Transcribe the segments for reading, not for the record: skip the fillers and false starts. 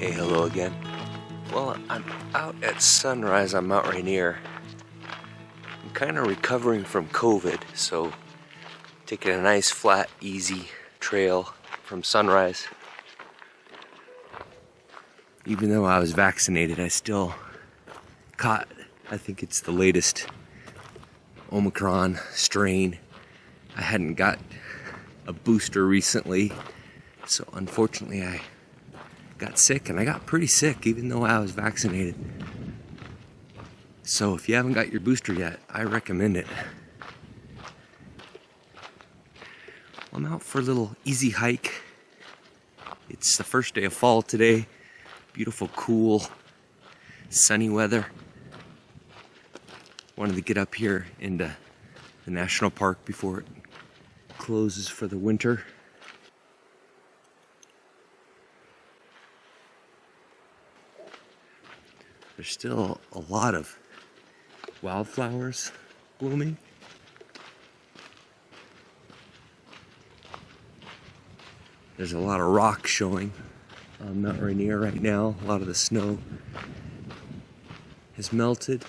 Hey, hello again. Well, I'm out at sunrise on Mount Rainier. I'm kind of recovering from COVID, so taking a nice, flat, easy trail from sunrise. Even though I was vaccinated, I still caught, I think it's the latest Omicron strain. I hadn't got a booster recently, so unfortunately I got sick, and I got pretty sick even though I was vaccinated. So if you haven't got your booster yet, I recommend it. I'm out for a little easy hike. It's the first day of fall today. Beautiful, cool, sunny weather. Wanted to get up here into the national park before it closes for the winter. There's still a lot of wildflowers blooming. There's a lot of rock showing on Mount Rainier right now. A lot of the snow has melted.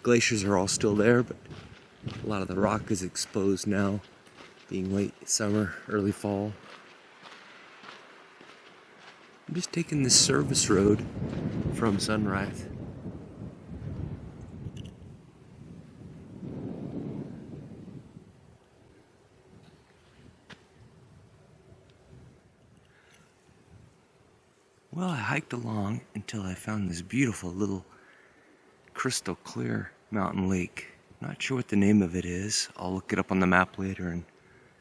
Glaciers are all still there, but a lot of the rock is exposed now, being late summer, early fall. I'm just taking this service road from Sunrise. Well, I hiked along until I found this beautiful little crystal clear mountain lake. Not sure what the name of it is. I'll look it up on the map later and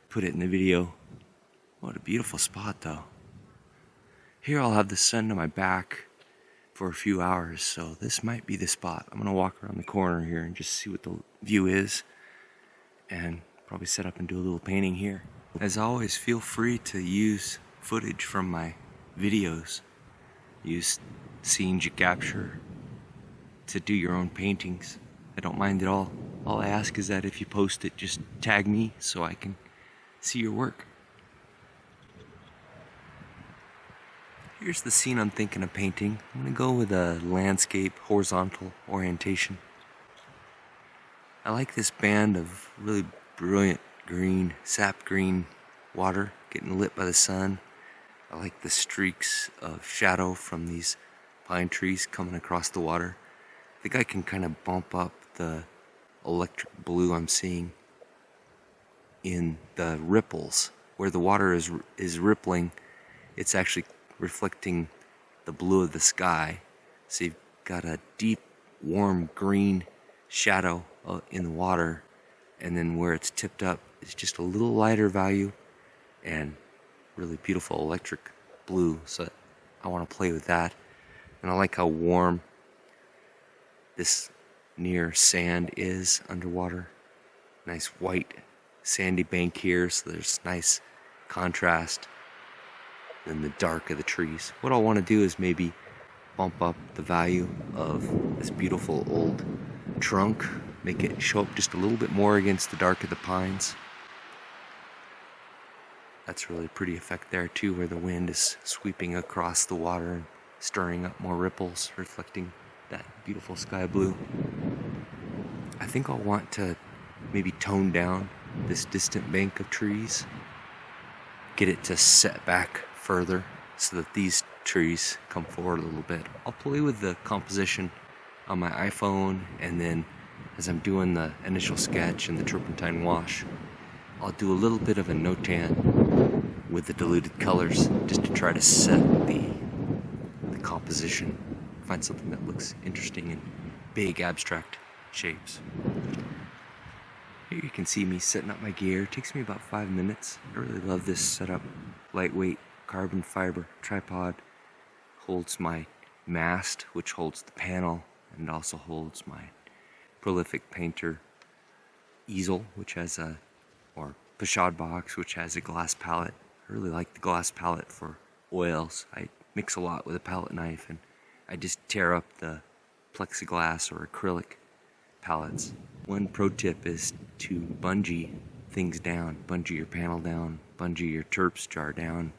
put it in the video. What a beautiful spot though. Here I'll have the sun to my back for a few hours, so this might be the spot. I'm gonna walk around the corner here and just see what the view is and probably set up and do a little painting here. As always, feel free to use footage from my videos. Use scenes you capture to do your own paintings. I don't mind at all. All I ask is that if you post it, just tag me so I can see your work. Here's the scene I'm thinking of painting. I'm gonna go with a landscape horizontal orientation. I like this band of really brilliant green, sap green water getting lit by the sun. I like the streaks of shadow from these pine trees coming across the water. I think I can kind of bump up the electric blue I'm seeing in the ripples. Where the water is rippling, it's actually reflecting the blue of the sky. So you've got a deep, warm green shadow in the water, and then where it's tipped up, it's just a little lighter value and really beautiful electric blue. So I want to play with that. And I like how warm this near sand is underwater. Nice white sandy bank here, so there's nice contrast in the dark of the trees. What I want to do is maybe bump up the value of this beautiful old trunk, make it show up just a little bit more against the dark of the pines. That's really a pretty effect there too, where the wind is sweeping across the water and stirring up more ripples, reflecting that beautiful sky blue. I think I'll want to maybe tone down this distant bank of trees, get it to set back further so that these trees come forward a little bit. I'll play with the composition on my iPhone, and then as I'm doing the initial sketch and the turpentine wash, I'll do a little bit of a no-tan with the diluted colors just to try to set the composition, find something that looks interesting in big abstract shapes. Here you can see me setting up my gear. It takes me about 5 minutes. I really love this setup. Lightweight carbon fiber tripod holds my mast, which holds the panel, and also holds my Prolific Painter easel, which has or pochade box, which has a glass palette. I really like the glass palette for oils. I mix a lot with a palette knife, and I just tear up the plexiglass or acrylic palettes. One pro tip is to bungee things down. Bungee your panel down, bungee your terps jar down,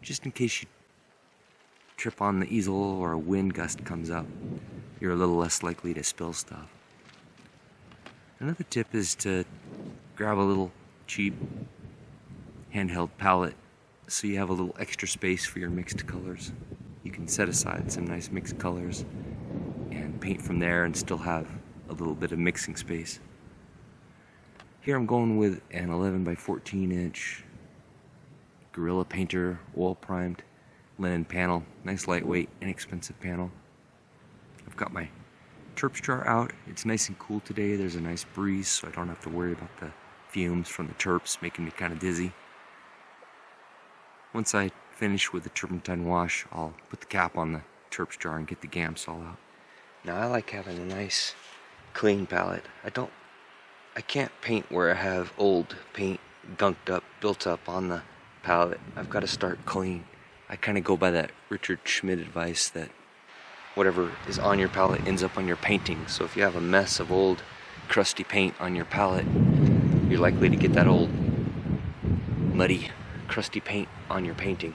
just in case you trip on the easel or a wind gust comes up, you're a little less likely to spill stuff. Another tip is to grab a little cheap handheld palette so you have a little extra space for your mixed colors. You can set aside some nice mixed colors and paint from there and still have a little bit of mixing space. Here I'm going with an 11 by 14 inch Gorilla Painter oil primed linen panel. Nice lightweight, inexpensive panel. I've got my Terps jar out. It's nice and cool today. There's a nice breeze, so I don't have to worry about the fumes from the Terps making me kind of dizzy. Once I finish with the turpentine wash, I'll put the cap on the Terps jar and get the gamps all out. Now I like having a nice clean palette. I can't paint where I have old paint gunked up, built up on the palette. I've got to start clean. I kind of go by that Richard Schmidt advice that whatever is on your palette ends up on your painting. So if you have a mess of old crusty paint on your palette, you're likely to get that old muddy crusty paint on your painting.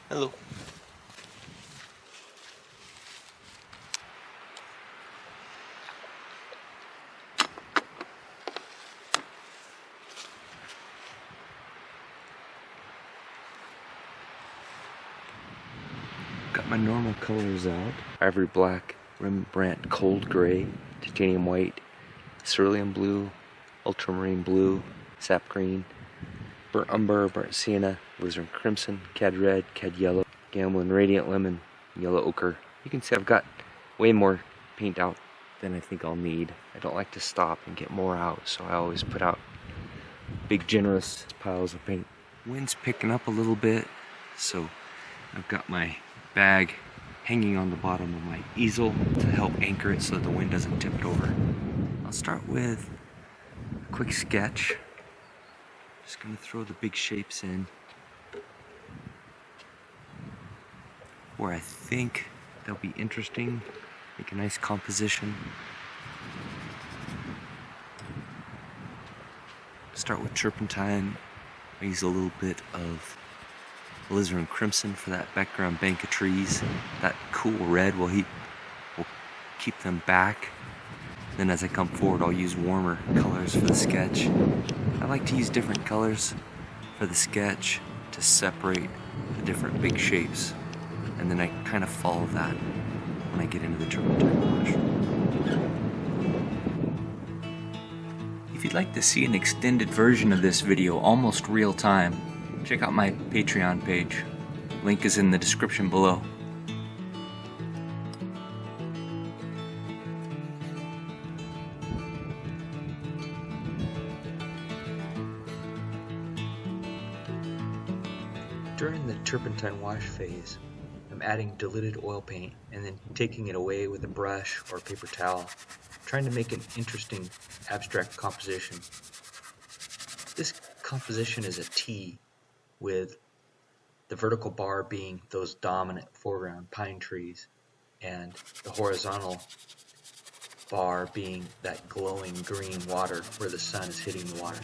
Hello. Got my normal colors out. Ivory black, Rembrandt cold gray, titanium white, cerulean blue, ultramarine blue, sap green, burnt umber, burnt sienna, alizarin crimson, cad red, cad yellow, gamelin radiant lemon, yellow ochre. You can see I've got way more paint out than I think I'll need. I don't like to stop and get more out, so I always put out big generous piles of paint. Wind's picking up a little bit, so I've got my bag hanging on the bottom of my easel to help anchor it so that the wind doesn't tip it over. I'll start with a quick sketch. Just gonna throw the big shapes in where I think they'll be interesting, make a nice composition. Start with turpentine. I use a little bit of alizarin crimson for that background bank of trees. That cool red will keep them back. Then as I come forward, I'll use warmer colors for the sketch. I like to use different colors for the sketch to separate the different big shapes. And then I kind of follow that when I get into the turpentine wash. If you'd like to see an extended version of this video almost real time, check out my Patreon page. Link is in the description below. During the turpentine wash phase, I'm adding diluted oil paint and then taking it away with a brush or paper towel, trying to make an interesting abstract composition. This composition is a T, with the vertical bar being those dominant foreground pine trees and the horizontal bar being that glowing green water where the sun is hitting the water.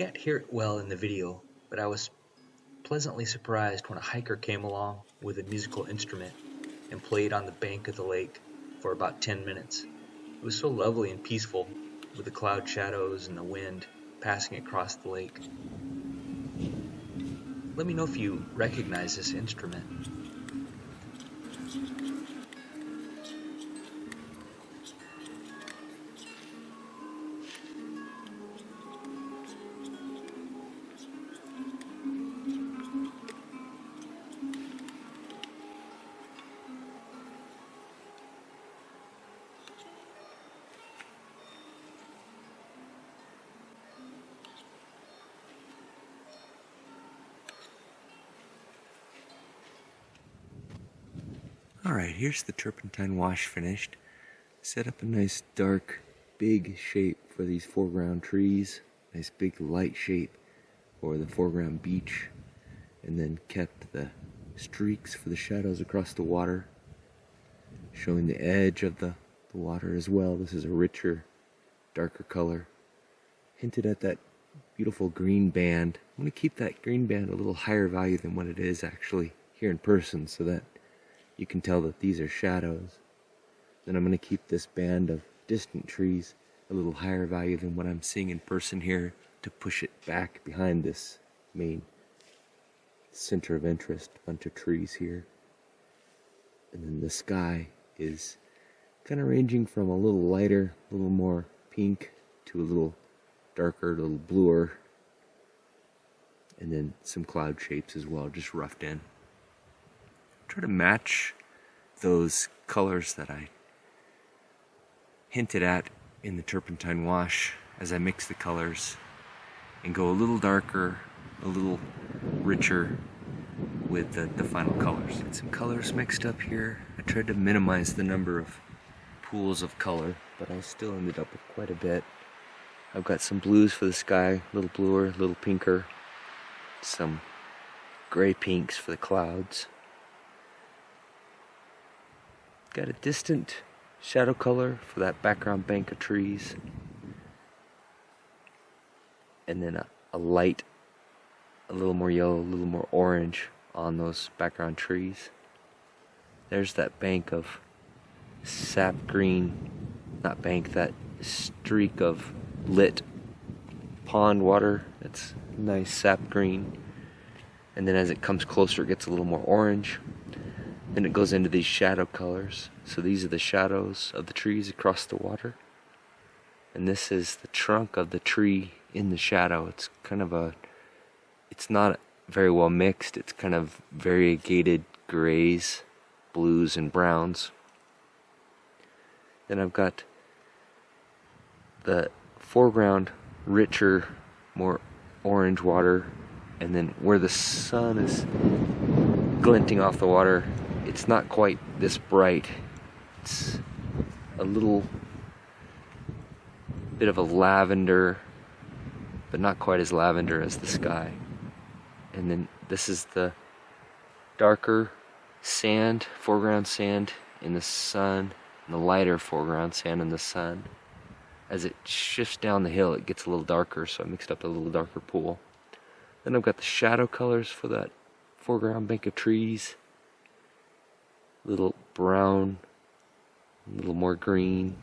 can't hear it well in the video, but I was pleasantly surprised when a hiker came along with a musical instrument and played on the bank of the lake for about 10 minutes. It was so lovely and peaceful, with the cloud shadows and the wind passing across the lake. Let me know if you recognize this instrument. Alright, here's the turpentine wash finished. Set up a nice dark, big shape for these foreground trees. Nice big light shape for the foreground beach. And then kept the streaks for the shadows across the water, showing the edge of the water as well. This is a richer, darker color. Hinted at that beautiful green band. I'm going to keep that green band a little higher value than what it is actually here in person, so that you can tell that these are shadows. Then I'm going to keep this band of distant trees a little higher value than what I'm seeing in person here, to push it back behind this main center of interest, bunch of trees here. And then the sky is kind of ranging from a little lighter, a little more pink, to a little darker, a little bluer. And then some cloud shapes as well, just roughed in. Try to match those colors that I hinted at in the turpentine wash as I mix the colors, and go a little darker, a little richer with the final colors. Get some colors mixed up here. I tried to minimize the number of pools of color, but I still ended up with quite a bit. I've got some blues for the sky, a little bluer, a little pinker, some gray pinks for the clouds. Got a distant shadow color for that background bank of trees. And then a light, a little more yellow, a little more orange on those background trees. There's that bank of sap green, not bank, that streak of lit pond water. That's nice sap green. And then as it comes closer, it gets a little more orange. Then it goes into these shadow colors. So these are the shadows of the trees across the water. And this is the trunk of the tree in the shadow. It's kind of it's not very well mixed. It's kind of variegated grays, blues, and browns. Then I've got the foreground, richer, more orange water. And then where the sun is glinting off the water, it's not quite this bright. It's a little bit of a lavender, but not quite as lavender as the sky. And then this is the darker sand, foreground sand in the sun, and the lighter foreground sand in the sun. As it shifts down the hill, it gets a little darker, so I mixed up a little darker pool. Then I've got the shadow colors for that foreground bank of trees. Little brown, a little more green,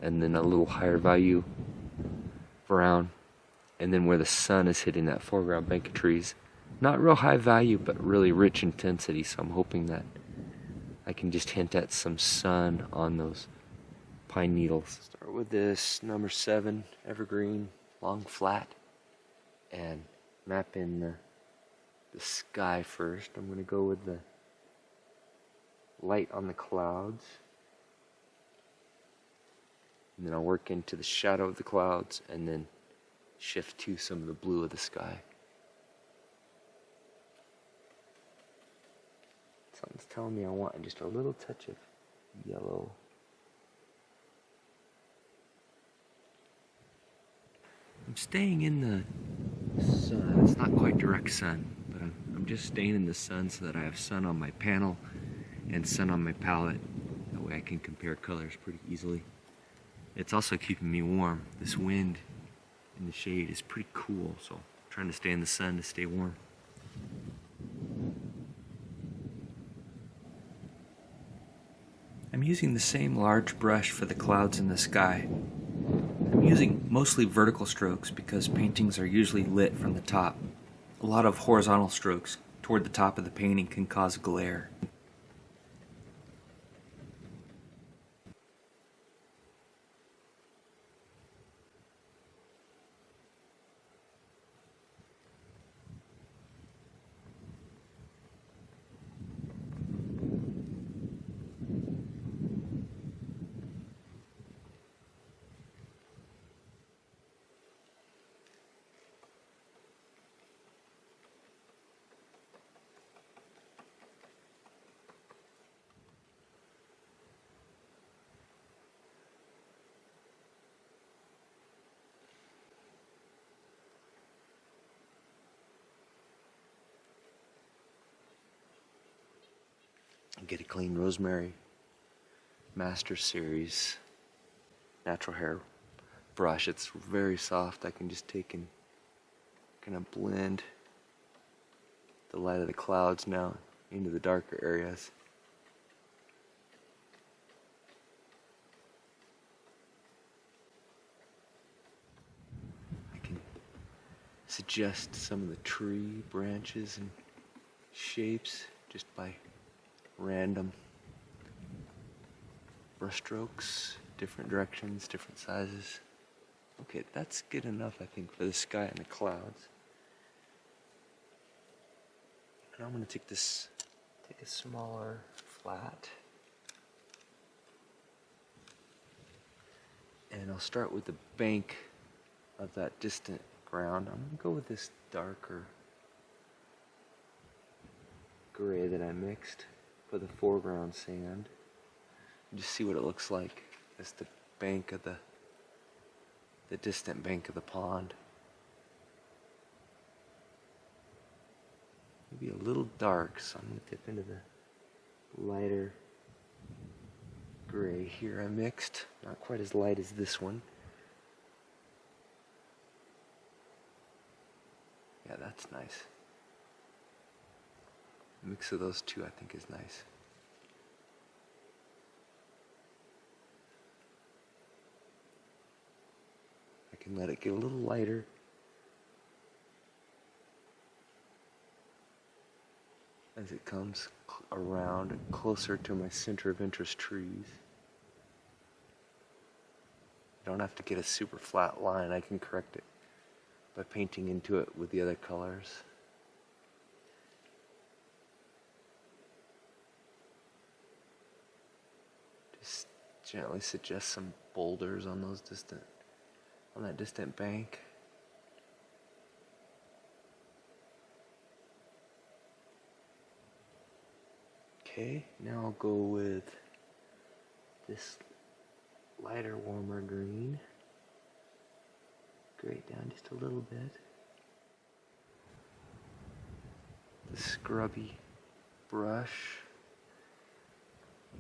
and then a little higher value brown. And then where the sun is hitting that foreground bank of trees, not real high value, but really rich intensity. So I'm hoping that I can just hint at some sun on those pine needles. Start with this number 7 evergreen, long flat, and map in the sky first. I'm going to go with the light on the clouds, and then I'll work into the shadow of the clouds, and then shift to some of the blue of the sky. Something's telling me I want just a little touch of yellow. I'm staying in the sun. It's not quite direct sun, but I'm just staying in the sun so that I have sun on my panel and sun on my palette. That way I can compare colors pretty easily. It's also keeping me warm. This wind in the shade is pretty cool, so I'm trying to stay in the sun to stay warm. I'm using the same large brush for the clouds in the sky. I'm using mostly vertical strokes because paintings are usually lit from the top. A lot of horizontal strokes toward the top of the painting can cause glare. Get a clean rosemary master series natural hair brush. It's very soft. I can just take and kind of blend the light of the clouds now into the darker areas. I can suggest some of the tree branches and shapes just by random brush strokes, different directions, different sizes. Okay, that's good enough, I think, for the sky and the clouds. And I'm gonna take a smaller flat, and I'll start with the bank of that distant ground. I'm gonna go with this darker gray that I mixed for the foreground sand. Just see what it looks like as the bank of the distant bank of the pond. Maybe a little dark, so I'm going to dip into the lighter gray here I mixed. Not quite as light as this one. Yeah, that's nice. A mix of those two I think is nice. I can let it get a little lighter. As it comes around and closer to my center of interest trees. I don't have to get a super flat line. I can correct it by painting into it with the other colors. Just gently suggest some boulders on that distant bank. Okay, now I'll go with this lighter, warmer green. Gray it down just a little bit. The scrubby brush.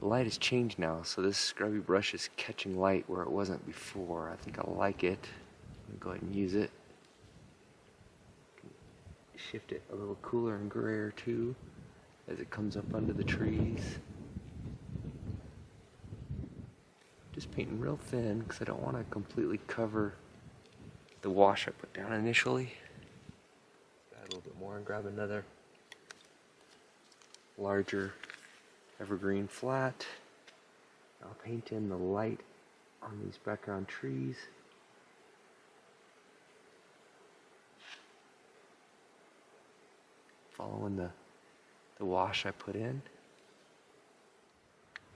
The light has changed now, so this scrubby brush is catching light where it wasn't before. I think I like it. I'm gonna go ahead and use it. Shift it a little cooler and grayer too as it comes up under the trees. Just painting real thin because I don't want to completely cover the wash I put down initially. Add a little bit more and grab another larger evergreen flat. I'll paint in the light on these background trees. Following the wash I put in.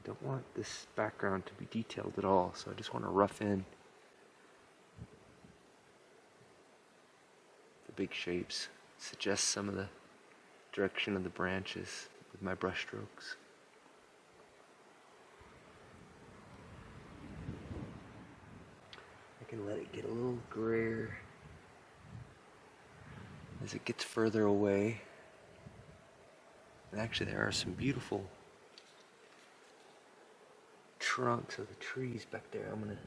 Don't want this background to be detailed at all, so I just want to rough in the big shapes, suggest some of the direction of the branches with my brush strokes. I can let it get a little grayer as it gets further away. And actually there are some beautiful trunks of the trees back there. I'm going to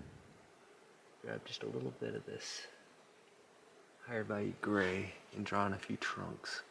grab just a little bit of this higher value gray and drawn a few trunks.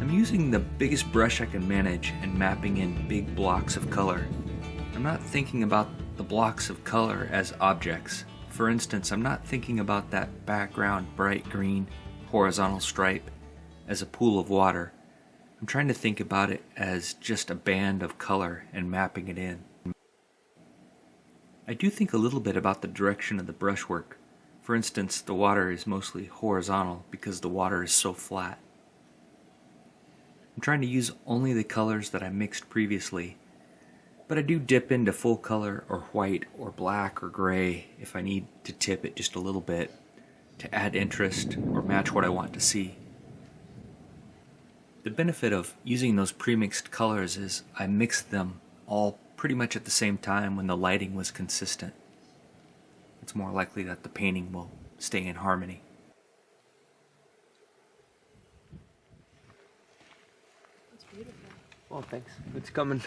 I'm using the biggest brush I can manage and mapping in big blocks of color. I'm not thinking about the blocks of color as objects. For instance, I'm not thinking about that background bright green horizontal stripe as a pool of water. I'm trying to think about it as just a band of color and mapping it in. I do think a little bit about the direction of the brushwork. For instance, the water is mostly horizontal because the water is so flat. I'm trying to use only the colors that I mixed previously, but I do dip into full color or white or black or gray if I need to tip it just a little bit to add interest or match what I want to see. The benefit of using those pre-mixed colors is I mixed them all pretty much at the same time when the lighting was consistent. It's more likely that the painting will stay in harmony. That's beautiful. Oh, thanks. It's coming.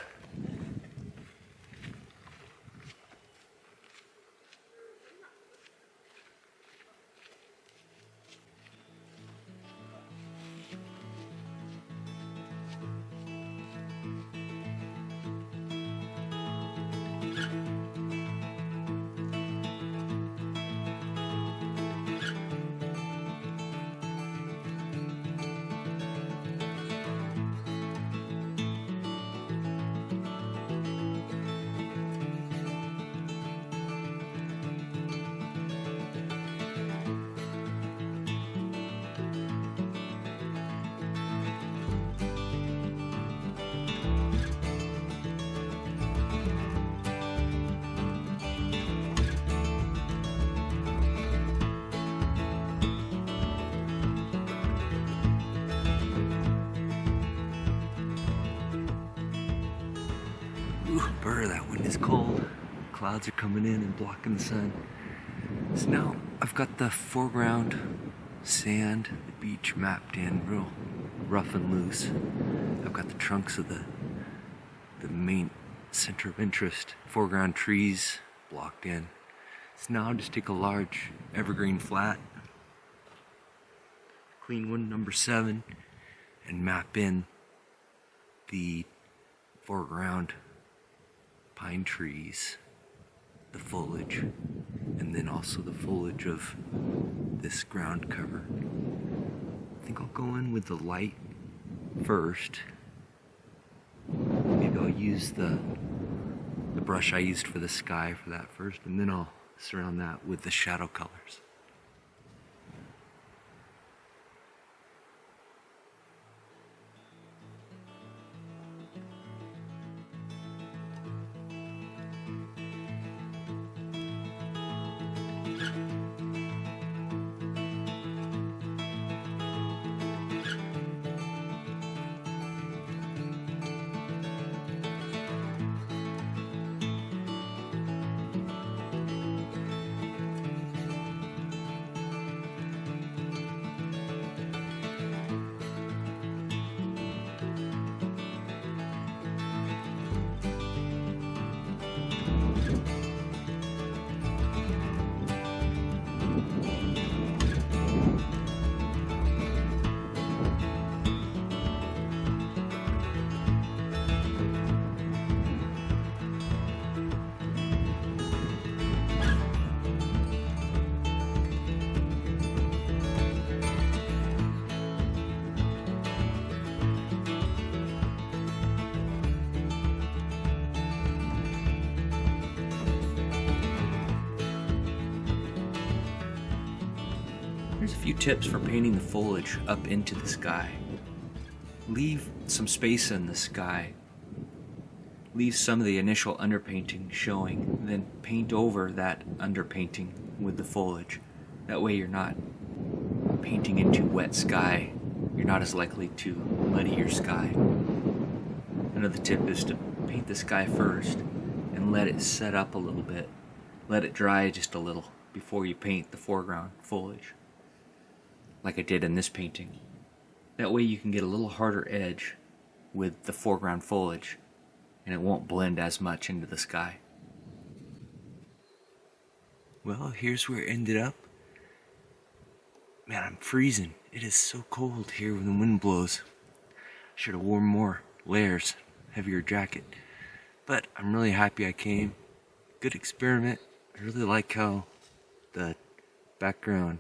Ooh, brr, that wind is cold. Clouds are coming in and blocking the sun. So now I've got the foreground, sand, the beach mapped in real rough and loose. I've got the trunks of the main center of interest, foreground trees blocked in. So now I'll just take a large evergreen flat, clean one, number 7, and map in the foreground pine trees, the foliage, and then also the foliage of this ground cover. I think I'll go in with the light first. Maybe I'll use the brush I used for the sky for that first, and then I'll surround that with the shadow colors. few tips for painting the foliage up into the sky. Leave some space in the sky. Leave some of the initial underpainting showing, then paint over that underpainting with the foliage. That way you're not painting into wet sky. You're not as likely to muddy your sky. Another tip is to paint the sky first and let it set up a little bit. Let it dry just a little before you paint the foreground foliage, like I did in this painting. That way you can get a little harder edge with the foreground foliage, and it won't blend as much into the sky. Well, here's where it ended up. Man, I'm freezing. It is so cold here when the wind blows. Should have worn more layers, heavier jacket. But I'm really happy I came. Good experiment. I really like how the background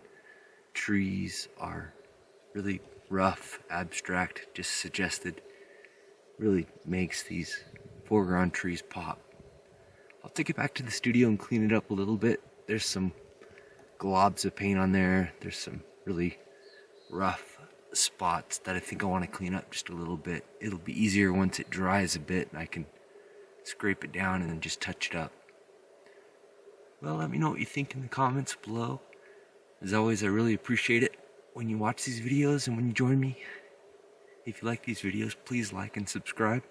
trees are really rough, abstract, just suggested. Really makes these foreground trees pop. I'll take it back to the studio and clean it up a little bit. There's some globs of paint on there. There's some really rough spots that I think I want to clean up just a little bit. It'll be easier once it dries a bit and I can scrape it down and then just touch it up. Well, let me know what you think in the comments below. As always, I really appreciate it when you watch these videos and when you join me. If you like these videos, please like and subscribe.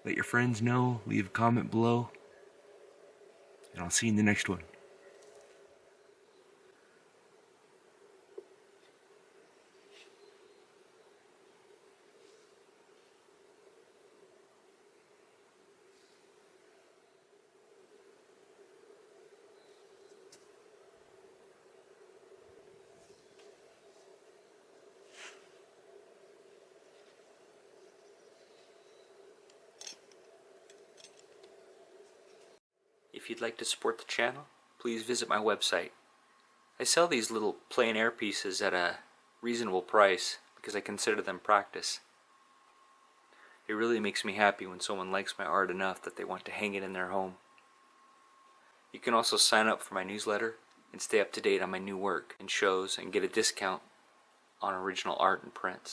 Let your friends know, leave a comment below, and I'll see you in the next one. If you'd like to support the channel, please visit my website. I sell these little plein air pieces at a reasonable price because I consider them practice. It really makes me happy when someone likes my art enough that they want to hang it in their home. You can also sign up for my newsletter and stay up to date on my new work and shows and get a discount on original art and prints.